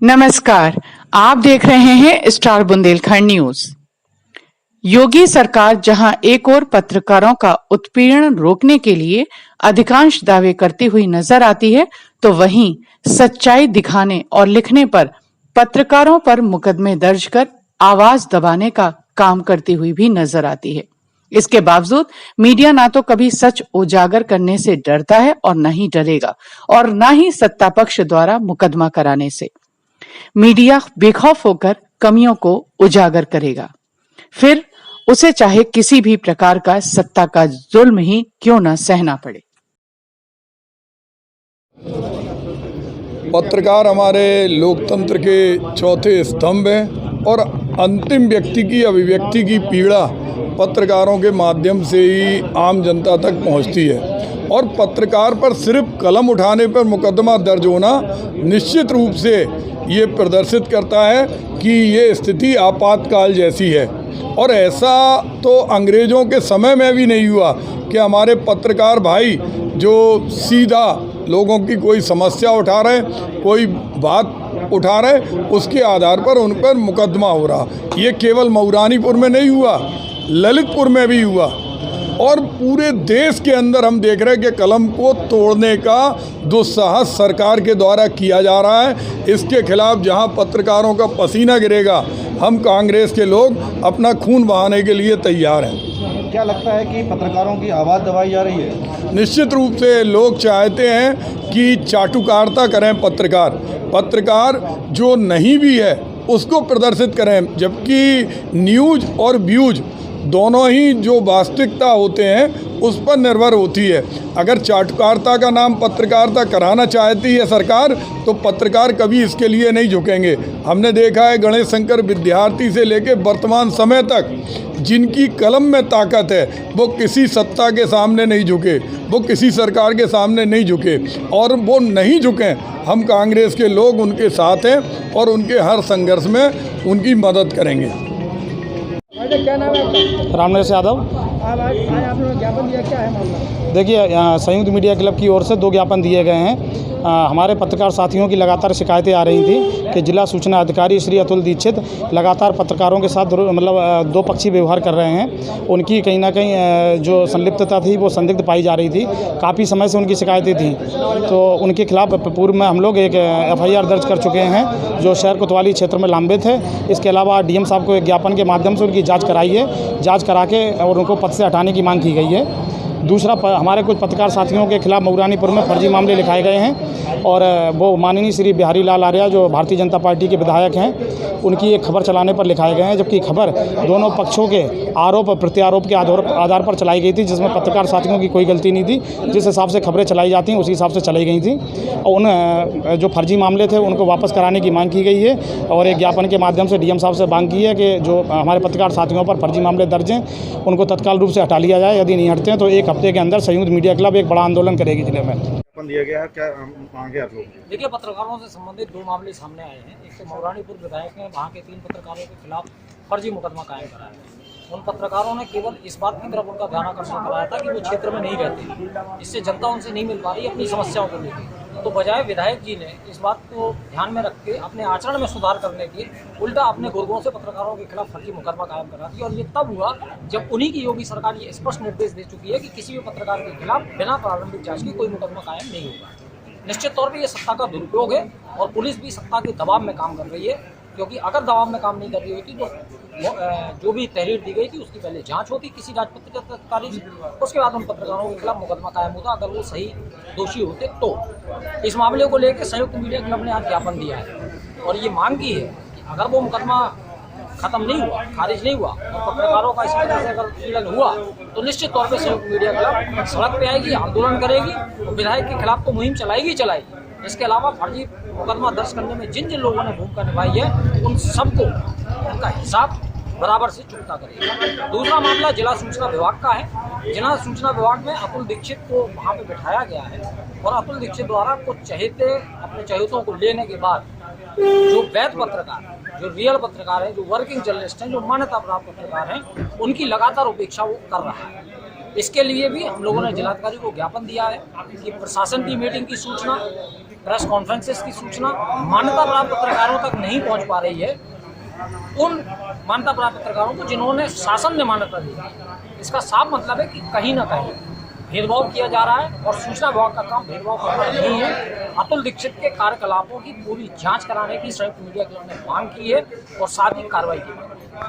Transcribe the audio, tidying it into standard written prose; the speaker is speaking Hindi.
नमस्कार, आप देख रहे हैं स्टार बुंदेलखंड न्यूज। योगी सरकार जहां एक ओर पत्रकारों का उत्पीड़न रोकने के लिए अधिकांश दावे करती हुई नजर आती है, तो वहीं सच्चाई दिखाने और लिखने पर पत्रकारों पर मुकदमे दर्ज कर आवाज दबाने का काम करती हुई भी नजर आती है। इसके बावजूद मीडिया ना तो कभी सच उजागर करने से डरता है और न ही डरेगा, और न ही सत्ता पक्ष द्वारा मुकदमा कराने से। मीडिया बेखौफ होकर कमियों को उजागर करेगा, फिर उसे चाहे किसी भी प्रकार का सत्ता का जुल्म ही क्यों न सहना पड़े। पत्रकार हमारे लोकतंत्र के चौथे स्तंभ हैं और अंतिम व्यक्ति की अभिव्यक्ति की पीड़ा पत्रकारों के माध्यम से ही आम जनता तक पहुंचती है। और पत्रकार पर सिर्फ कलम उठाने पर मुकदमा दर्ज होना निश्चित रूप से ये प्रदर्शित करता है कि ये स्थिति आपातकाल जैसी है। और ऐसा तो अंग्रेज़ों के समय में भी नहीं हुआ कि हमारे पत्रकार भाई जो सीधा लोगों की कोई समस्या उठा रहे, कोई बात उठा रहे, उसके आधार पर उन पर मुकदमा हो रहा। ये केवल मऊरानीपुर में नहीं हुआ, ललितपुर में भी हुआ। और पूरे देश के अंदर हम देख रहे हैं कि कलम को तोड़ने का दुस्साहस सरकार के द्वारा किया जा रहा है। इसके खिलाफ जहां पत्रकारों का पसीना गिरेगा, हम कांग्रेस के लोग अपना खून बहाने के लिए तैयार हैं। क्या लगता है कि पत्रकारों की आवाज़ दबाई जा रही है? निश्चित रूप से लोग चाहते हैं कि चाटुकारिता करें पत्रकार जो नहीं भी है उसको प्रदर्शित करें, जबकि न्यूज़ और व्यूज़ दोनों ही जो वास्तविकता होते हैं उस पर निर्भर होती है। अगर चाटुकारिता का नाम पत्रकारिता कराना चाहती है सरकार, तो पत्रकार कभी इसके लिए नहीं झुकेंगे। हमने देखा है गणेश शंकर विद्यार्थी से लेकर वर्तमान समय तक जिनकी कलम में ताकत है, वो किसी सत्ता के सामने नहीं झुके, वो किसी सरकार के सामने नहीं झुके, और वो नहीं झुकें। हम कांग्रेस के लोग उनके साथ हैं और उनके हर संघर्ष में उनकी मदद करेंगे। क्या नाम है आपका? रामनरेश यादव। आज आपने ज्ञापन दिया, क्या है मामला? देखिए, संयुक्त मीडिया क्लब की ओर से 2 ज्ञापन दिए गए हैं। हमारे पत्रकार साथियों की लगातार शिकायतें आ रही थी कि जिला सूचना अधिकारी श्री अतुल दीक्षित लगातार पत्रकारों के साथ मतलब 2 पक्षी व्यवहार कर रहे हैं। उनकी कहीं ना कहीं जो संलिप्तता थी वो संदिग्ध पाई जा रही थी। काफ़ी समय से उनकी शिकायतें थी, तो उनके खिलाफ पूर्व में हम लोग एक FIR दर्ज कर चुके हैं जो शहर कोतवाली क्षेत्र में लंबित है। इसके अलावा DM साहब को एक ज्ञापन के माध्यम से उनकी जाँच कराई है, जाँच करा के और उनको पद से हटाने की मांग की गई है। दूसरा, हमारे कुछ पत्रकार साथियों के खिलाफ मऊरानीपुर में फर्जी मामले लिखाए गए हैं, और वो माननीय श्री बिहारी लाल आर्या जो भारतीय जनता पार्टी के विधायक हैं, उनकी एक खबर चलाने पर लिखाए गए हैं, जबकि खबर दोनों पक्षों के आरोप प्रत्यारोप के आधार पर चलाई गई थी, जिसमें पत्रकार साथियों की कोई गलती नहीं थी। जिस हिसाब से खबरें चलाई जाती हैं उसी हिसाब से चलाई गई थी, और उन जो फर्जी मामले थे उनको वापस कराने की मांग की गई है। और एक ज्ञापन के माध्यम से DM साहब से मांग की है कि जो हमारे पत्रकार साथियों पर फर्जी मामले दर्ज हैं उनको तत्काल रूप से हटा लिया जाए। यदि नहीं हटते हैं तो 1 हफ्ते के अंदर संयुक्त मीडिया क्लब एक बड़ा आंदोलन करेगी जिले में। दिया गया है, क्या मांगे आप लोग? देखिए, पत्रकारों से संबंधित 2 मामले सामने आए हैं। एक तो मऊरानीपुर विधायक ने वहाँ के 3 पत्रकारों के खिलाफ फर्जी मुकदमा कायम कराया है। उन पत्रकारों ने केवल इस बात की तरफ उनका ध्यान आकर्षण कराया था कि वो क्षेत्र में नहीं रहते, इससे जनता उनसे नहीं मिल पा रही अपनी समस्याओं को लेकर। तो बजाय विधायक जी ने इस बात को ध्यान में रख के अपने आचरण में सुधार करने के उल्टा अपने गुर्गों से पत्रकारों के खिलाफ फर्जी मुकदमा कायम करा दिया। और ये तब हुआ जब उन्हीं की योगी सरकार ये स्पष्ट निर्देश दे चुकी है कि किसी भी पत्रकार के खिलाफ बिना प्रारंभिक जांच के कोई मुकदमा कायम नहीं होगा। निश्चित तौर पे ये सत्ता का दुरुपयोग है, और पुलिस भी सत्ता के दबाव में काम कर रही है, क्योंकि अगर दबाव में काम नहीं कर रही होती तो जो भी तहरीर दी गई थी उसकी पहले जांच होती किसी राजपत्रित अधिकारी से, उसके बाद उन पत्रकारों के खिलाफ मुकदमा कायम होता अगर वो सही दोषी होते। तो इस मामले को लेकर संयुक्त मीडिया क्लब ने आज ज्ञापन दिया है और ये मांग की है कि अगर वो मुकदमा खत्म नहीं हुआ, खारिज नहीं हुआ, और पत्रकारों का इसी तरह से अगर उत्पीड़न हुआ, तो निश्चित तौर पर संयुक्त मीडिया क्लब सड़क पे आएगी, आंदोलन करेगी, और विधायक के खिलाफ तो मुहिम चलाएगी। इसके अलावा फर्जी मुकदमा दर्ज करने में जिन जिन लोगों ने भूमिका निभाई है उन सबको उनका हिसाब बराबर से चुकता करेगा। दूसरा मामला जिला सूचना विभाग का है। जिला सूचना विभाग में अतुल दीक्षित को वहाँ पे बिठाया गया है, और अतुल दीक्षित द्वारा कुछ चहेते अपने चहेतों को लेने के बाद जो वैध पत्रकार, जो रियल पत्रकार हैं, जो वर्किंग जर्नलिस्ट हैं, जो मान्यता प्राप्त पत्रकार हैं, उनकी लगातार उपेक्षा वो कर रहा है। इसके लिए भी हम लोगों ने जिलाधिकारी को ज्ञापन दिया है कि प्रशासन की मीटिंग की सूचना, प्रेस कॉन्फ्रेंसेस की सूचना मान्यता प्राप्त पत्रकारों तक नहीं पहुंच पा रही है। उन मान्यता प्राप्त पत्रकारों को जिन्होंने शासन ने मान्यता दी, इसका साफ मतलब है कि कहीं ना कहीं भेदभाव किया जा रहा है और सूचना विभाग का काम भेदभाव करना नहीं है। अतुल दीक्षित के कार्यकलापों की पूरी जांच कराने की संयुक्त मीडिया क्लब ने मांग की है और साथ ही कार्रवाई की है।